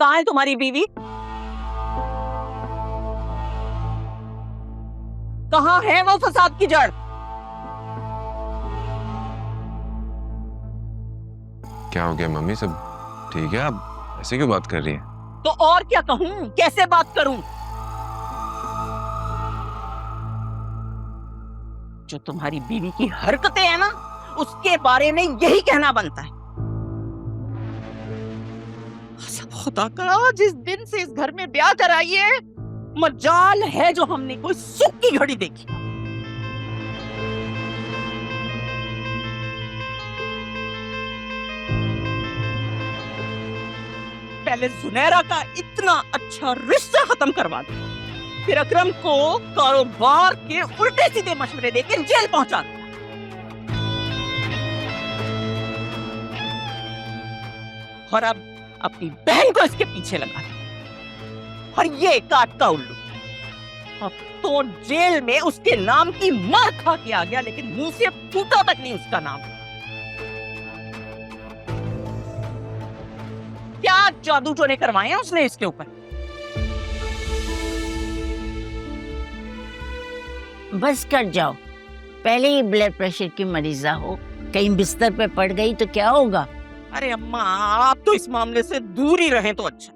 कहाँ है तुम्हारी बीवी? कहाँ है वो फसाद की जड़? क्या हो गया मम्मी, सब ठीक है? आप ऐसे क्यों बात कर रही हैं? तो और क्या कहूं, कैसे बात करूं? जो तुम्हारी बीवी की हरकतें हैं ना, उसके बारे में यही कहना बनता है। सब खुदा का, जिस दिन से इस घर में ब्याह कराई है, मजाल है जो हमने कोई सुख की घड़ी देखी। पहले जुनैरा का इतना अच्छा रिश्ता खत्म करवा दिया, फिर अकरम को कारोबार के उल्टे सीधे मशवरे देकर जेल पहुंचा दिया, और अब अपनी बहन को इसके पीछे लगा दिया। और ये काट का उल्लू अब तो जेल में उसके नाम की मार खा के आ गया, लेकिन मुंह से फूटा तक नहीं उसका नाम। क्या जादू टोने करवाए हैं उसने इसके ऊपर? बस कर जाओ, पहले ही ब्लड प्रेशर की मरीजा हो, कहीं बिस्तर पे पड़ गई तो क्या होगा? अरे अम्मा, आप तो इस मामले से दूर ही रहें तो अच्छा।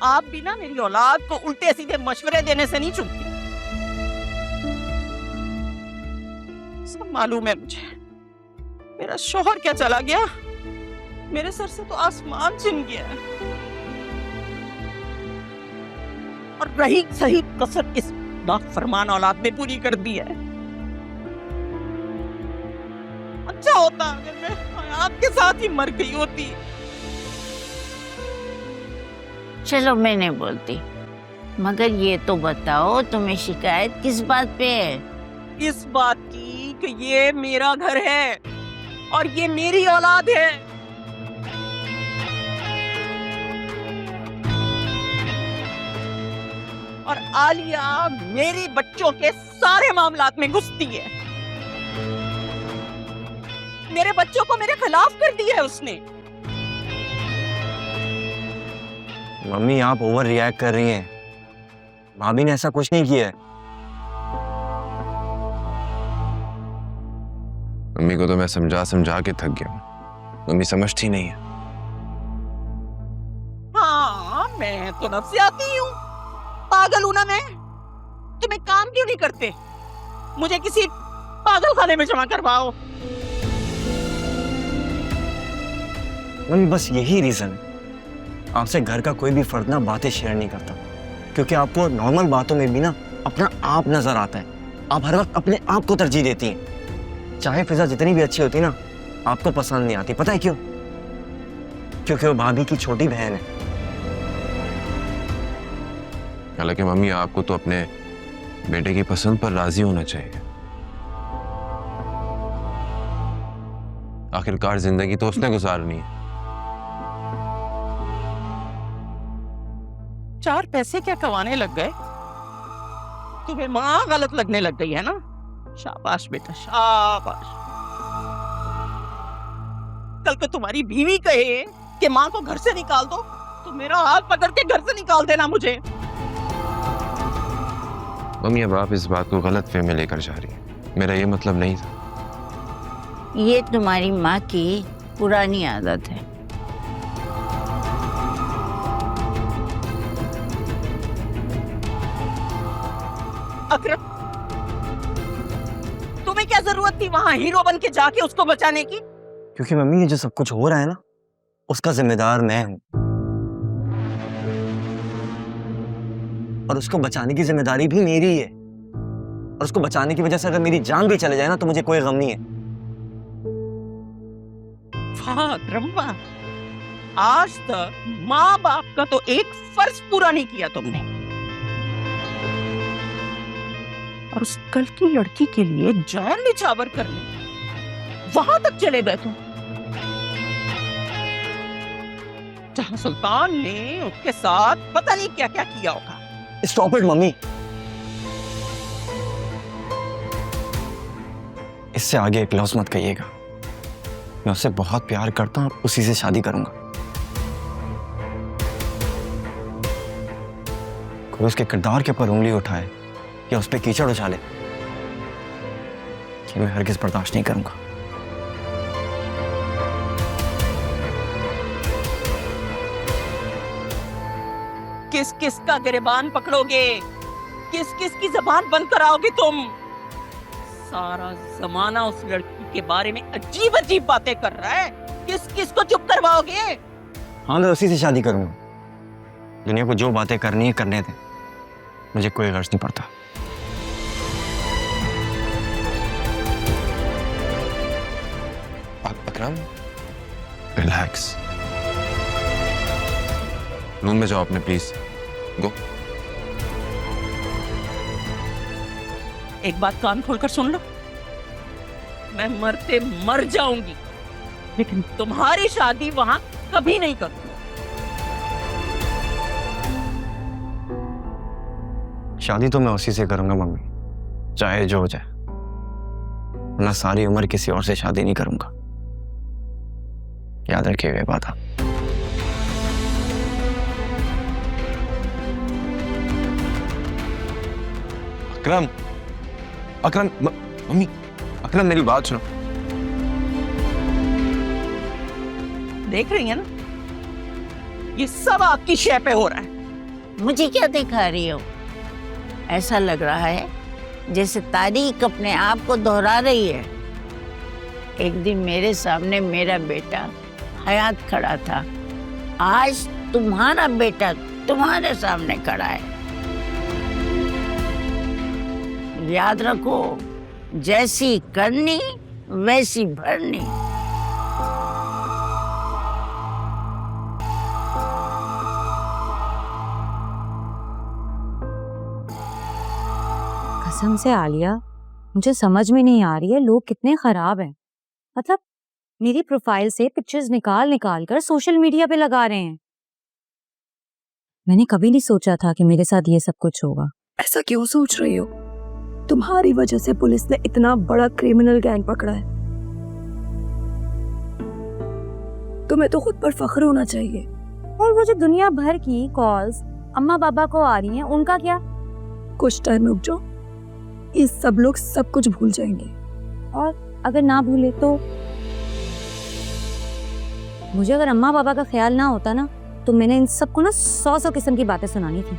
आप भी ना मेरी औलाद को उल्टे सीधे मशवरे देने से नहीं चूकती। सब मालूम है मुझे, मेरा शौहर क्या चला गया, मेरे सर से तो आसमान छिन गया है। और रही सही कसर इस नाफरमान औलाद ने पूरी कर दी है। अच्छा होता अगर मैं हयात के साथ ही मर गई होती। चलो मैं नहीं बोलती, मगर ये तो बताओ तुम्हें शिकायत किस बात पे है? इस बात की कि ये मेरा घर है और ये मेरी औलाद है। और आलिया मेरी बच्चों के सारे मामलात में घुसती है। मेरे बच्चों को मेरे खिलाफ कर दिया है उसने। मम्मी आप ओवर रिएक्ट कर रही हैं, भाभी ने ऐसा कुछ नहीं किया है। मम्मी को तो मैं समझा समझा के थक गया हूं, मम्मी समझती नहीं है। हाँ, मैं तो नफसियाती हूँ, पागल हूं ना मैं। तुम एक काम क्यों नहीं करते, मुझे किसी पागल खाने में जमा करवाओ। मम्मी बस यही रीजन है आपसे घर का कोई भी फर्द ना बातें शेयर नहीं करता, क्योंकि आपको नॉर्मल बातों में भी ना अपना आप नजर आता है। आप हर वक्त अपने आप को तरजीह देती हैं, चाहे फिजा जितनी भी अच्छी होती ना आपको पसंद नहीं आती। पता है क्यों? क्योंकि वो भाभी की छोटी बहन है। हालांकि मम्मी आपको तो अपने बेटे की पसंद पर राजी होना चाहिए, आखिरकार जिंदगी तो उसने गुजारनी है। 4 पैसे क्या कमाने लग गए? तुम्हें माँ गलत लगने लग गई है ना? शाबाश बेटा, शाबाश। कल को तुम्हारी बीवी कहे कि माँ को घर से निकाल दो, तो मेरा हाथ पकड़ के घर से निकाल देना मुझे। मम्मी अब आप इस बात को गलत वे में लेकर जा रही हैं, मेरा ये मतलब नहीं था। ये तुम्हारी माँ की पुरानी आदत है। अकरम, तुम्हें क्या जरूरत थी वहां हीरो बन के जाके उसको बचाने की? क्योंकि मम्मी ये जो सब कुछ हो रहा है ना उसका जिम्मेदार मैं हूं, और उसको बचाने की जिम्मेदारी भी मेरी है। और उसको बचाने की वजह से अगर मेरी जान भी चले जाए ना तो मुझे कोई गम नहीं है। वाह अकरम वाह, आज तक माँ बाप का तो एक फर्ज पूरा नहीं किया तुमने, और उस कल की लड़की के लिए जान निछावर करने वहां तक चले गए तुम, जहां सुल्तान ने उसके साथ पता नहीं क्या क्या किया होगा। स्टॉप इट मम्मी, इससे आगे एक लफ्ज मत कहिएगा। मैं उससे बहुत प्यार करता हूँ, उसी से शादी करूंगा। कोई उसके किरदार के ऊपर उंगली उठाए या उस पर कीचड़ उछाले, कि मैं हरगिज़ बर्दाश्त नहीं करूंगा। किस किस का गिरबान पकड़ोगे? किस किस की जबान बंद कराओगे तुम? सारा जमाना उस लड़की के बारे में अजीब अजीब बातें कर रहा है, किस किस को चुप करवाओगे? हाँ, मैं उसी से शादी करूंगा। दुनिया को जो बातें करनी है करने दे, मुझे कोई गर्ज नहीं पड़ता। अकरम, रिलैक्स। रूम में जाओ अपने, प्लीज गो। एक बात कान खोलकर सुन लो, मैं मरते मर जाऊंगी, लेकिन तुम्हारी शादी वहां कभी नहीं करूंगी। शादी तो मैं उसी से करूंगा मम्मी, चाहे जो हो जाए, वरना सारी उम्र किसी और से शादी नहीं करूंगा। याद रखिएगा ये बात आप। अकरम, अकरम, मम्मी, अकरम मेरी बात सुनो। देख रही है ना, ये सब आपकी शय पे हो रहा है। मुझे क्या दिखा रही हो? ऐसा लग रहा है जैसे तारीख अपने आप को दोहरा रही है। एक दिन मेरे सामने मेरा बेटा हयात खड़ा था, आज तुम्हारा बेटा तुम्हारे सामने खड़ा है। याद रखो, जैसी करनी वैसी भरनी। कसम से आलिया, मुझे समझ में नहीं आ रही है लोग कितने खराब हैं। मतलब मेरी प्रोफाइल से पिक्चर्स निकाल निकाल कर सोशल मीडिया पे लगा रहे हैं। मैंने कभी नहीं सोचा था कि मेरे साथ ये सब कुछ होगा। ऐसा क्यों सोच रही हो? तुम्हारी वजह से पुलिस ने इतना बड़ा क्रिमिनल गैंग पकड़ा है। तुम्हें तो खुद पर फख्र होना चाहिए। और वो जो दुनिया भर की कॉल्स अम्मा पापा को आ रही हैं, उनका क्या? कुछ टाइम रुक जाओ, ये सब लोग सब कुछ भूल जाएंगे। और अगर ना भूले तो? मुझे अगर अम्मा पापा का ख्याल ना होता ना, तो मैंने इन सबको ना 100 किस्म की बातें सुनानी थी।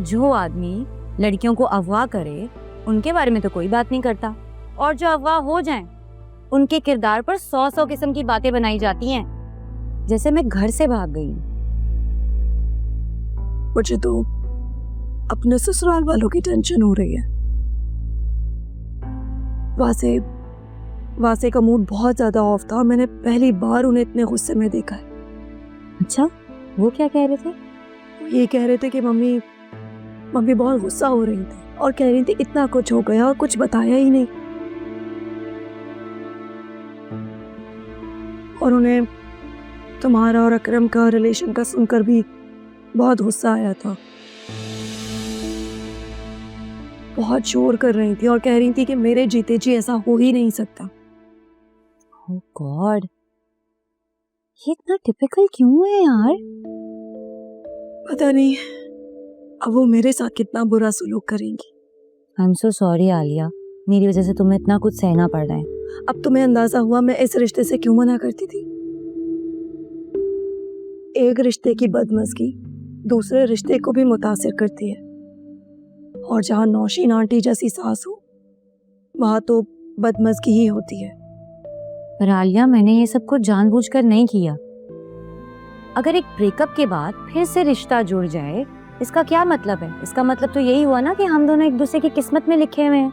जो आदमी लड़कियों को अगवा करे, उनके बारे में तो कोई बात नहीं करता, और जो अगवा हो जाएं, उनके किरदार पर 100 किस्म की बातें बनाई जाती हैं, जैसे मैं घर से भाग गई। मुझे तो अपने ससुराल वालों की टेंशन हो रही है। वासे का मूड बहुत ज्यादा ऑफ था और मैंने पहली बार उन्हें इतने गुस्से में देखा है। अच्छा, वो क्या कह रहे थे? ये कह रहे थे कि मम्मी बहुत गुस्सा हो रही थी और कह रही थी इतना कुछ हो गया और कुछ बताया ही नहीं। और उन्हें तुम्हारा और अकरम का रिलेशन का सुनकर भी बहुत गुस्सा आया था। बहुत शोर कर रही थी और कह रही थी कि मेरे जीते जी ऐसा हो ही नहीं सकता। ओह गॉड, ये इतना टिपिकल क्यों है यार? पता नहीं अब वो मेरे साथ कितना बुरा सलूक करेंगी। I am so sorry Alia, मेरी वजह से तुम्हें इतना कुछ सहना पड़ रहा है। अब तुम्हें अंदाजा हुआ मैं इस रिश्ते से क्यों मना करती थी। एक रिश्ते की बदमज़गी दूसरे रिश्ते को भी मुतासिर करती है, और जहाँ नौशीन आंटी जैसी सास हो, वहाँ तो बदमज़गी ही होती है। पर आलिया, मैंने ये सब कुछ जानबूझकर नहीं किया। अगर एक ब्रेकअप के बाद फिर से रिश्ता जुड़ जाए, इसका क्या मतलब है? इसका मतलब तो यही हुआ ना कि हम दोनों एक दूसरे की किस्मत में लिखे हुए हैं।